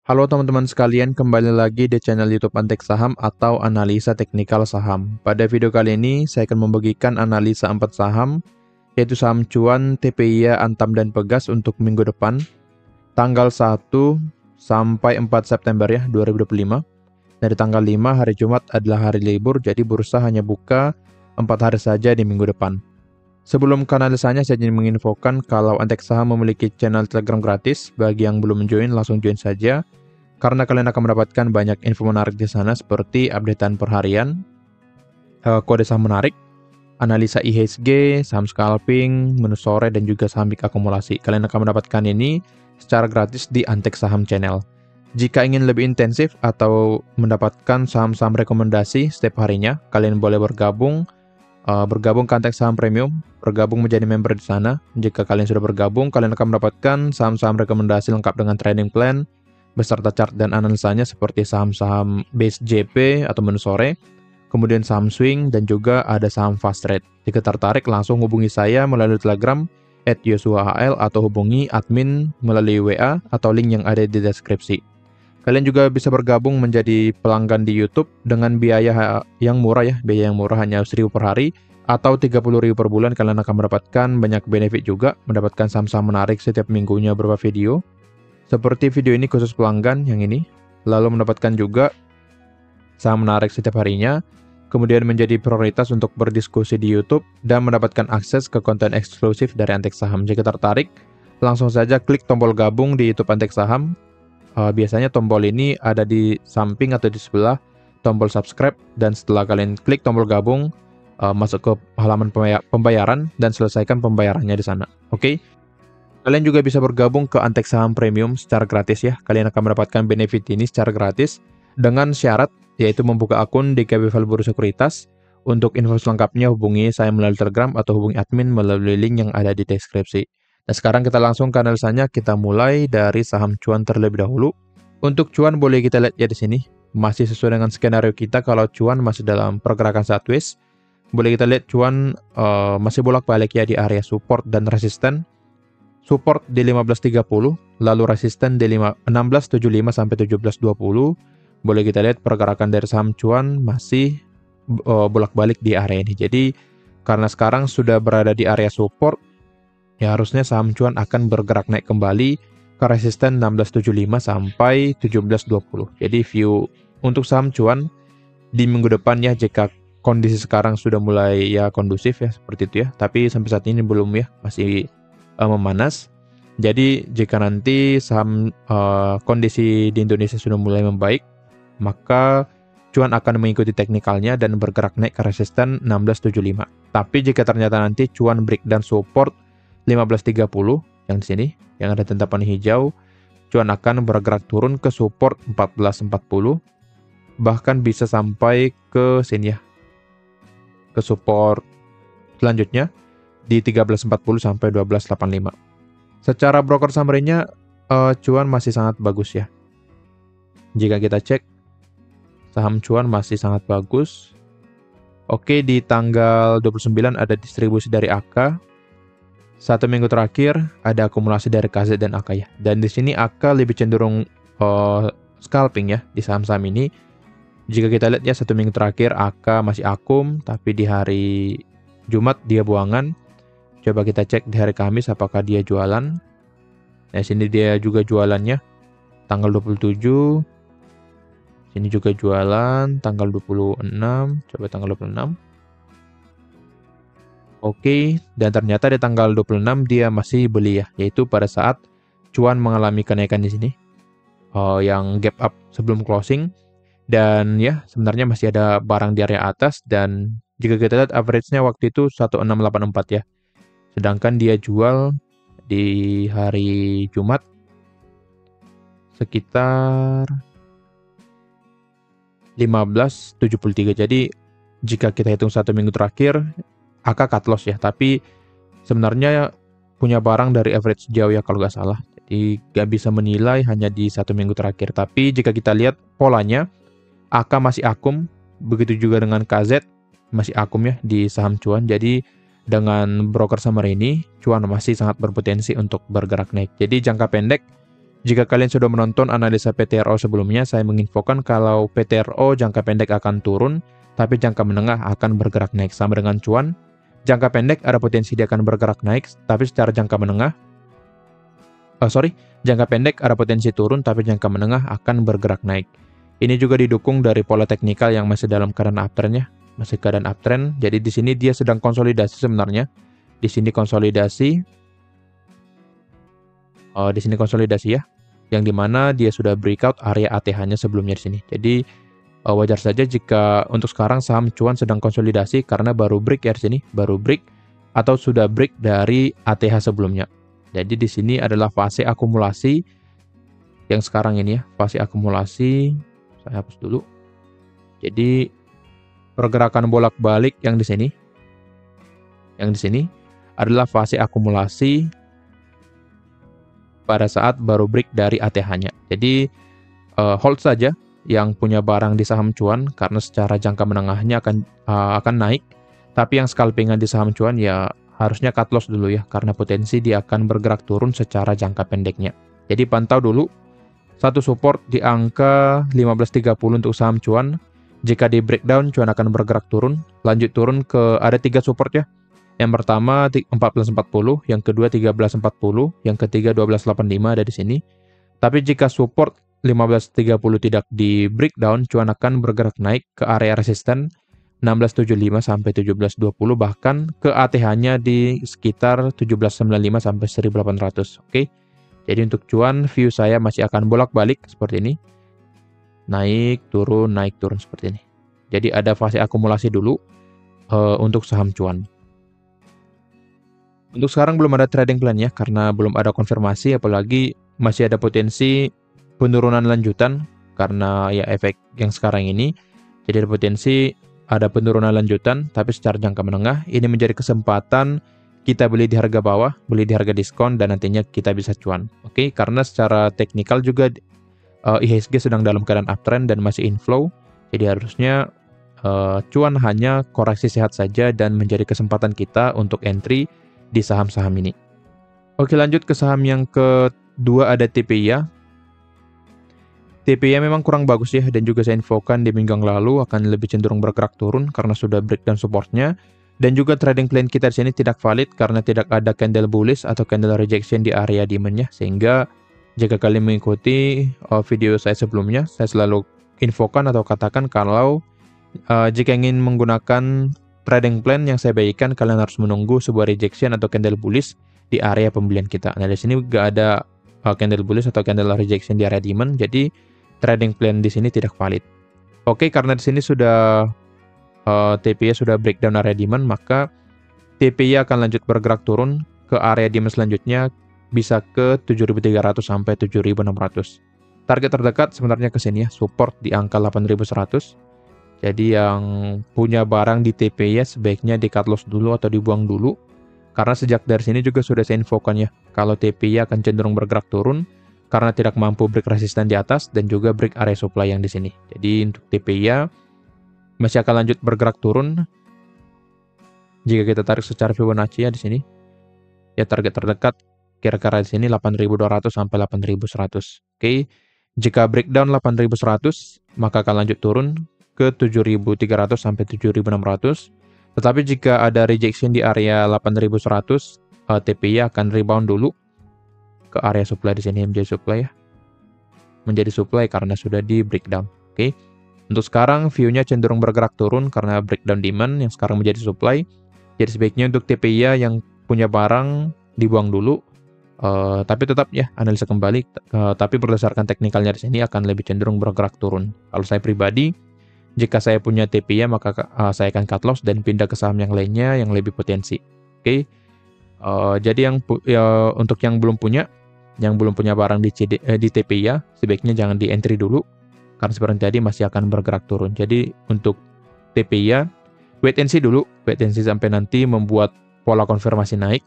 Halo teman-teman sekalian, kembali lagi di channel YouTube Antek Saham atau Analisa Teknikal Saham. Pada video kali ini, saya akan membagikan analisa 4 saham, yaitu saham cuan, TPIA, Antam, dan Pegas untuk minggu depan, tanggal 1 sampai 4 September ya, 2025. Dari tanggal 5, hari Jumat adalah hari libur, jadi bursa hanya buka 4 hari saja di minggu depan. Sebelum ke analisanya, saya ingin menginfokan kalau Antek Saham memiliki channel Telegram gratis. Bagi yang belum join, langsung join saja. Karena kalian akan mendapatkan banyak info menarik di sana seperti updatean per harian, kode saham menarik, analisa IHSG, saham scalping, menu sore, dan juga saham big akumulasi. Kalian akan mendapatkan ini secara gratis di Antek Saham Channel. Jika ingin lebih intensif atau mendapatkan saham-saham rekomendasi setiap harinya, kalian boleh bergabung ke Antek Saham Premium, bergabung menjadi member di sana. Jika kalian sudah bergabung, kalian akan mendapatkan saham-saham rekomendasi lengkap dengan trading plan, beserta chart dan analisanya seperti saham-saham base JP atau menu sore, kemudian saham swing, dan juga ada saham fast trade. Jika tertarik, langsung hubungi saya melalui Telegram @yosuahl atau hubungi admin melalui WA atau link yang ada di deskripsi. Kalian juga bisa bergabung menjadi pelanggan di YouTube dengan biaya yang murah ya, biaya yang murah hanya 1.000 per hari atau 30.000 per bulan. Kalian akan mendapatkan banyak benefit juga, mendapatkan saham-saham menarik setiap minggunya berupa video. Seperti video ini khusus pelanggan yang ini, lalu mendapatkan juga saham menarik setiap harinya, kemudian menjadi prioritas untuk berdiskusi di YouTube dan mendapatkan akses ke konten eksklusif dari Antek Saham. Jika tertarik, langsung saja klik tombol gabung di YouTube Antek Saham. Biasanya tombol ini ada di samping atau di sebelah tombol subscribe, dan setelah kalian klik tombol gabung, masuk ke halaman pembayaran dan selesaikan pembayarannya di sana. Oke? Kalian juga bisa bergabung ke Antek Saham Premium secara gratis ya. Kalian akan mendapatkan benefit ini secara gratis dengan syarat yaitu membuka akun di KBVal Buru Sekuritas. Untuk info selengkapnya hubungi saya melalui Telegram atau hubungi admin melalui link yang ada di deskripsi. Nah, sekarang kita langsung ke analisanya. Kita mulai dari saham cuan terlebih dahulu. Untuk cuan boleh kita lihat ya di sini. Masih sesuai dengan skenario kita kalau cuan masih dalam pergerakan sideways. Boleh kita lihat cuan masih bolak-balik ya di area support dan resisten. Support di 15.30, lalu resisten di 16.75 sampai 17.20. Boleh kita lihat pergerakan dari saham cuan masih bolak-balik di area ini. Jadi karena sekarang sudah berada di area support, ya harusnya saham cuan akan bergerak naik kembali ke resisten 16.75 sampai 17.20. Jadi view untuk saham cuan di minggu depan ya, jika kondisi sekarang sudah mulai ya kondusif ya seperti itu ya. Tapi sampai saat ini belum ya, masih memanas. Jadi jika nanti saham kondisi di Indonesia sudah mulai membaik, maka cuan akan mengikuti teknikalnya dan bergerak naik ke resisten 16.75. Tapi jika ternyata nanti cuan breakdown support 15.30 yang di sini, yang ada tentapan hijau, cuan akan bergerak turun ke support 14.40, bahkan bisa sampai ke sini ya, ke support selanjutnya di 13.40 sampai 12.85. Secara broker summary-nya, cuan masih sangat bagus ya. Jika kita cek, saham cuan masih sangat bagus. Oke, di tanggal 29 ada distribusi dari AK. 1 minggu terakhir ada akumulasi dari KZ dan AK ya. Dan di sini AK lebih cenderung scalping ya di saham-saham ini. Jika kita lihat ya 1 minggu terakhir AK masih akum, tapi di hari Jumat dia buangan. Coba kita cek di hari Kamis apakah dia jualan. Nah, sini dia juga jualannya tanggal 27. Sini juga jualan tanggal 26. Coba tanggal 26. Oke, dan ternyata di tanggal 26 dia masih beli ya, yaitu pada saat cuan mengalami kenaikan di sini. Yang gap up sebelum closing. Dan ya, sebenarnya masih ada barang di area atas, dan jika kita lihat average-nya waktu itu 1684 ya. Sedangkan dia jual di hari Jumat sekitar 15.73. Jadi jika kita hitung 1 minggu terakhir, AK cut loss ya, tapi sebenarnya punya barang dari average jauh ya kalau nggak salah. Jadi nggak bisa menilai hanya di 1 minggu terakhir. Tapi jika kita lihat polanya, AK masih akum, begitu juga dengan KZ masih akum ya di saham cuan. Jadi dengan broker summary ini, cuan masih sangat berpotensi untuk bergerak naik. Jadi jangka pendek, Jika kalian sudah menonton analisa PTRO sebelumnya, saya menginfokan kalau PTRO jangka pendek akan turun, tapi jangka menengah akan bergerak naik. Sama dengan cuan, jangka pendek ada potensi dia akan bergerak naik, tapi secara jangka menengah, jangka pendek ada potensi turun, tapi jangka menengah akan bergerak naik. Ini juga didukung dari pola teknikal yang masih dalam keadaan uptrend ya, masih keadaan uptrend. Jadi di sini dia sedang konsolidasi sebenarnya. Di sini konsolidasi ya, yang dimana dia sudah breakout area ATH-nya sebelumnya di sini. Jadi wajar saja jika untuk sekarang saham cuan sedang konsolidasi karena baru break ya di sini, baru break atau sudah break dari ATH sebelumnya. Jadi di sini adalah fase akumulasi yang sekarang ini ya, fase akumulasi. Saya hapus dulu. Jadi pergerakan bolak-balik yang di sini, adalah fase akumulasi pada saat baru break dari ATH-nya. Jadi hold saja yang punya barang di saham cuan karena secara jangka menengahnya akan naik. Tapi yang scalpingan di saham cuan ya harusnya cut loss dulu ya karena potensi dia akan bergerak turun secara jangka pendeknya. Jadi pantau dulu satu support di angka 15.30 untuk saham cuan. Jika di breakdown cuan akan bergerak turun, lanjut turun ke ada 3 support ya. Yang pertama 14.40, yang kedua 13.40, yang ketiga 12.85 ada di sini. Tapi jika support 15.30 tidak di breakdown, cuan akan bergerak naik ke area resisten 16.75 sampai 17.20, bahkan ke ATH-nya di sekitar 17.95 sampai 1.800. Oke. Jadi untuk cuan view saya masih akan bolak-balik seperti ini. Naik turun seperti ini. Jadi ada fase akumulasi dulu untuk saham cuan. Untuk sekarang belum ada trading plan ya, karena belum ada konfirmasi, apalagi masih ada potensi penurunan lanjutan karena ya efek yang sekarang ini. Jadi ada potensi ada penurunan lanjutan, tapi secara jangka menengah ini menjadi kesempatan kita beli di harga bawah, beli di harga diskon, dan nantinya kita bisa cuan. Oke, karena secara teknikal juga IHSG sedang dalam keadaan uptrend dan masih inflow, jadi harusnya cuan hanya koreksi sehat saja dan menjadi kesempatan kita untuk entry di saham-saham ini. Oke, lanjut ke saham yang kedua ada TPIA. TPIA memang kurang bagus ya, dan juga saya infokan di minggu yang lalu akan lebih cenderung bergerak turun karena sudah breakdown supportnya. Dan juga trading plan kita di sini tidak valid karena tidak ada candle bullish atau candle rejection di area demand-nya. Sehingga jika kalian mengikuti video saya sebelumnya, saya selalu infokan atau katakan kalau jika ingin menggunakan trading plan yang saya bagikan, kalian harus menunggu sebuah rejection atau candle bullish di area pembelian kita. Nah, di sini nggak ada candle bullish atau candle rejection di area demand, jadi trading plan di sini tidak valid. Oke, karena di sini sudah TPIA sudah breakdown area demand, maka TPIA akan lanjut bergerak turun ke area demand selanjutnya, bisa ke 7.300 sampai 7.600. Target terdekat sebenarnya ke sini ya, support di angka 8.100. Jadi yang punya barang di TPIA sebaiknya di cut loss dulu atau dibuang dulu. Karena sejak dari sini juga sudah saya infokan ya, kalau TPIA akan cenderung bergerak turun karena tidak mampu break resisten di atas dan juga break area supply yang di sini. Jadi untuk TPIA masih akan lanjut bergerak turun. Jika kita tarik secara Fibonacci ya di sini, ya target terdekat kira-kira di sini 8.200 sampai 8.100. Oke. Jika breakdown 8.100, maka akan lanjut turun ke 7.300 sampai 7.600. Tetapi jika ada rejection di area 8.100, TPIA akan rebound dulu ke area supply di sini, menjadi supply ya. Menjadi supply karena sudah di breakdown. Oke. Untuk sekarang view-nya cenderung bergerak turun karena breakdown demand yang sekarang menjadi supply. Jadi sebaiknya untuk TPIA yang punya barang dibuang dulu. Tapi tetap ya analisa kembali. Tapi berdasarkan teknikalnya di sini akan lebih cenderung bergerak turun. Kalau saya pribadi, jika saya punya TPIA maka saya akan cut loss dan pindah ke saham yang lainnya yang lebih potensi. Oke. Jadi untuk yang belum punya barang di TPIA, sebaiknya jangan di entry dulu karena seperti tadi masih akan bergerak turun. Jadi untuk TPIA wait and see dulu, wait and see sampai nanti membuat pola konfirmasi naik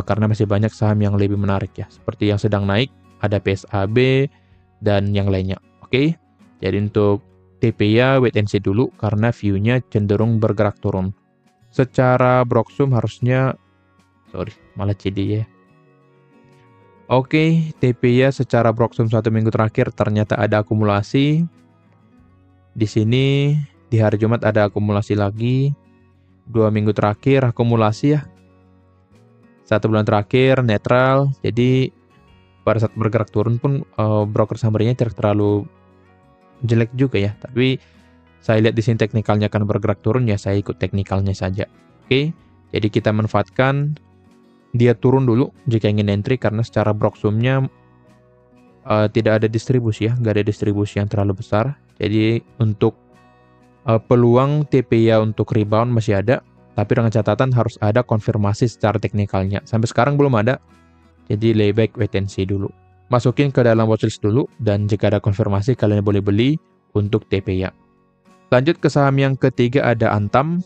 karena masih banyak saham yang lebih menarik ya, seperti yang sedang naik ada PSAB dan yang lainnya. Oke. Jadi untuk TPIA wait and see dulu karena view-nya cenderung bergerak turun. Secara Broksum harusnya malah CD ya. Oke, TPIA secara broksum 1 minggu terakhir ternyata ada akumulasi. Di sini di hari Jumat ada akumulasi lagi. 2 minggu terakhir akumulasi ya. 1 bulan terakhir netral. Jadi pada saat bergerak turun pun broker summary-nya tidak terlalu jelek juga ya. Tapi saya lihat di sini teknikalnya akan bergerak turun ya, saya ikut teknikalnya saja. Oke, jadi kita manfaatkan dia turun dulu jika ingin entry karena secara broksumnya tidak ada distribusi ya, nggak ada distribusi yang terlalu besar. Jadi untuk peluang TPIA untuk rebound masih ada, tapi dengan catatan harus ada konfirmasi secara teknikalnya. Sampai sekarang belum ada, jadi lebih baik wait and see dulu. Masukin ke dalam watchlist dulu, dan jika ada konfirmasi kalian boleh beli untuk TPIA. Lanjut ke saham yang ketiga ada Antam.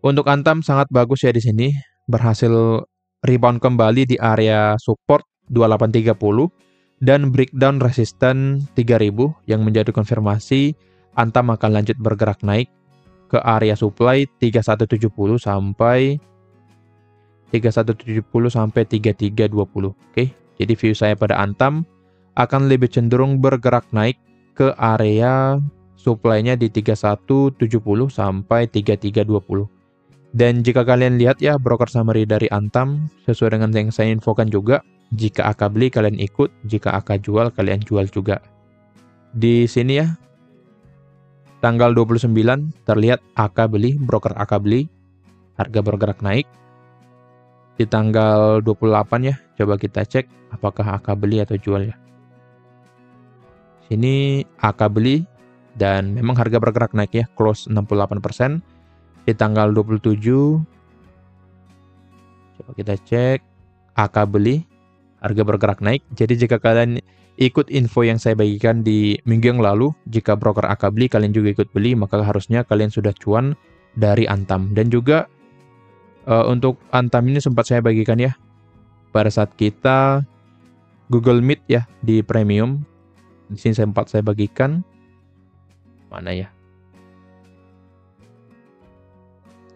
Untuk Antam sangat bagus ya di sini, berhasil rebound kembali di area support 2830 dan breakdown resisten 3000 yang menjadi konfirmasi Antam akan lanjut bergerak naik ke area supply 3170 sampai 3320. Oke, jadi view saya pada Antam akan lebih cenderung bergerak naik ke area supply-nya di 3170 sampai 3320. Dan jika kalian lihat ya broker summary dari Antam sesuai dengan yang saya infokan juga, jika AK beli kalian ikut, jika AK jual kalian jual juga. Di sini ya tanggal 29 terlihat AK beli, broker AK beli, harga bergerak naik. Di tanggal 28 ya, coba kita cek apakah AK beli atau jual ya. Sini AK beli dan memang harga bergerak naik ya, close 68%. Di tanggal 27 coba kita cek AK beli, harga bergerak naik. Jadi jika kalian ikut info yang saya bagikan di minggu yang lalu, jika broker AK beli kalian juga ikut beli, maka harusnya kalian sudah cuan dari Antam. Dan juga untuk Antam ini sempat saya bagikan ya pada saat kita Google Meet ya di premium. Di sini sempat saya bagikan. Mana ya?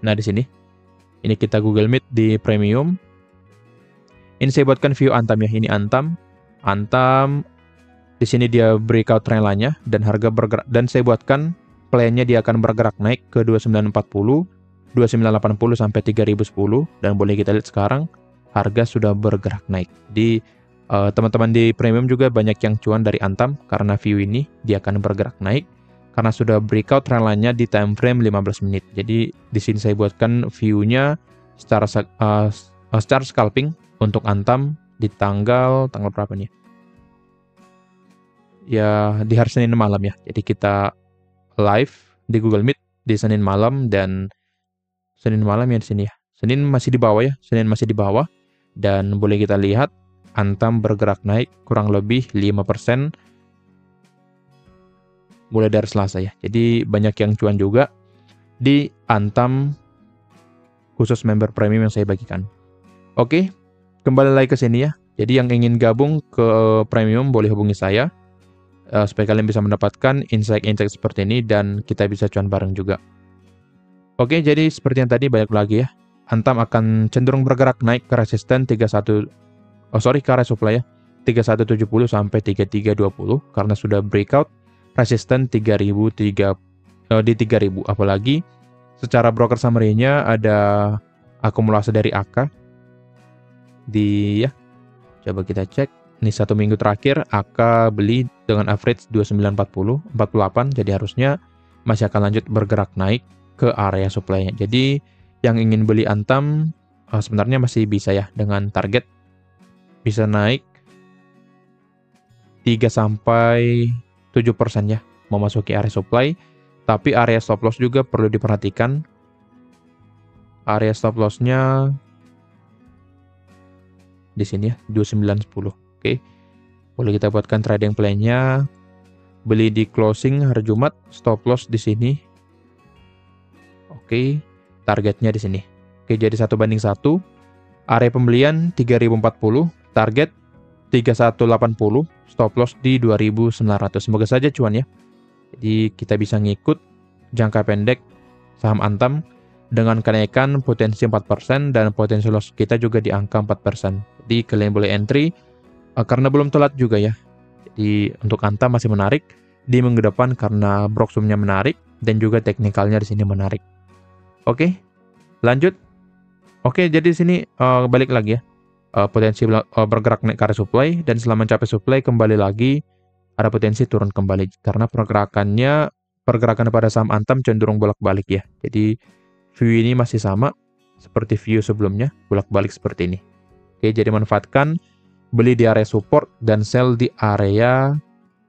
Nah, di sini. Ini kita Google Meet di premium. Ini saya buatkan view Antam ya. Ini Antam. Antam di sini dia breakout trend line-nya dan harga bergerak, dan saya buatkan plan-nya dia akan bergerak naik ke 2940, 2980 sampai 3010, dan boleh kita lihat sekarang harga sudah bergerak naik. Di teman-teman di premium juga banyak yang cuan dari Antam karena view ini dia akan bergerak naik karena sudah breakout trend line-nya di time frame 15 menit. Jadi di sini saya buatkan view-nya secara scalping untuk Antam di tanggal berapa nih? Ya di hari Senin malam ya. Jadi kita live di Google Meet di Senin malam, dan Senin malam ya di sini ya. Senin masih di bawah ya. Senin masih di bawah, dan boleh kita lihat Antam bergerak naik kurang lebih 5% mulai dari Selasa ya. Jadi banyak yang cuan juga di Antam khusus member premium yang saya bagikan. Oke, kembali lagi ke sini ya. Jadi yang ingin gabung ke premium boleh hubungi saya supaya kalian bisa mendapatkan insight-insight seperti ini dan kita bisa cuan bareng juga. Oke, jadi seperti yang tadi balik lagi ya. Antam akan cenderung bergerak naik ke resisten ke area supply ya. 3170 sampai 3320 karena sudah breakout resisten 3000 di 3000, apalagi secara broker summary-nya ada akumulasi dari AK di ya. Coba kita cek. Ini 1 minggu terakhir AK beli dengan average 2940, 48, jadi harusnya masih akan lanjut bergerak naik ke area supply-nya. Jadi yang ingin beli Antam sebenarnya masih bisa ya, dengan target bisa naik 3-7% ya memasuki area supply, tapi area stop loss juga perlu diperhatikan. Area stop loss-nya di sini ya, 2910. Oke. Boleh kita buatkan trading plan-nya. Beli di closing hari Jumat, stop loss di sini. Oke, targetnya di sini. Oke, jadi 1:1. Area pembelian 3040, target 3180, stop loss di 2900. Semoga saja cuan ya. Jadi kita bisa ngikut jangka pendek saham Antam dengan kenaikan potensi 4% dan potensi loss kita juga di angka 4%. Jadi kalian boleh entry karena belum telat juga ya. Jadi untuk Antam masih menarik di minggu depan karena Broxum-nya menarik dan juga teknikalnya di sini menarik. Oke, lanjut. Oke, jadi di sini balik lagi ya. Potensi bergerak naik ke area supply dan setelah mencapai supply kembali lagi ada potensi turun kembali karena pergerakan pada saham Antam cenderung bolak-balik ya. Jadi view ini masih sama seperti view sebelumnya, bolak-balik seperti ini. Oke, jadi manfaatkan beli di area support dan sell di area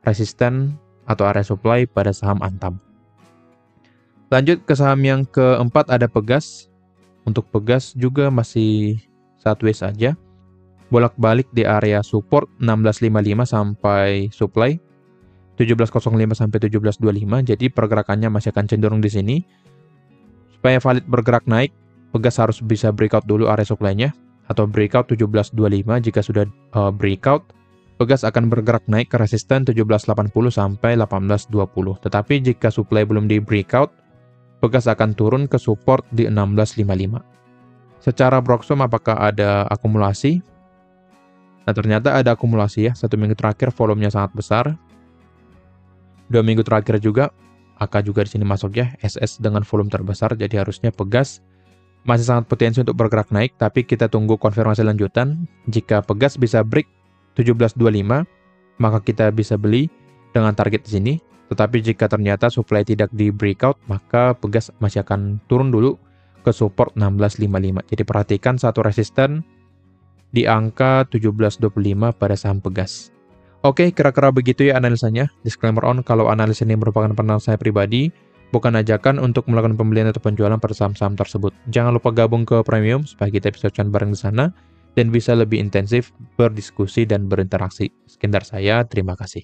resisten atau area supply pada saham Antam. Lanjut ke saham yang keempat ada Pegas. Untuk Pegas juga masih sideways aja. Bolak-balik di area support 1655 sampai supply 1705 sampai 1725. Jadi pergerakannya masih akan cenderung di sini. Supaya valid bergerak naik, Pegas harus bisa breakout dulu area supply-nya atau breakout 1725. Jika sudah breakout, Pegas akan bergerak naik ke resisten 1780 sampai 1820. Tetapi jika supply belum di breakout, Pegas akan turun ke support di 1655. Secara Broxum apakah ada akumulasi? Nah, ternyata ada akumulasi ya. 1 minggu terakhir volumenya sangat besar. 2 minggu terakhir juga, AK juga di sini masuk ya, SS dengan volume terbesar, jadi harusnya Pegas masih sangat potensi untuk bergerak naik, tapi kita tunggu konfirmasi lanjutan. Jika Pegas bisa break 1725, maka kita bisa beli dengan target di sini. Tetapi jika ternyata supply tidak di breakout, maka Pegas masih akan turun dulu ke support 1655. Jadi perhatikan satu resisten di angka 1725 pada saham Pegas. Oke, kira-kira begitu ya analisanya. Disclaimer on, kalau analisa ini merupakan pandangan saya pribadi, bukan ajakan untuk melakukan pembelian atau penjualan pada saham-saham tersebut. Jangan lupa gabung ke Premium supaya kita bisa cuan bareng di sana dan bisa lebih intensif berdiskusi dan berinteraksi. Sekian dari saya, terima kasih.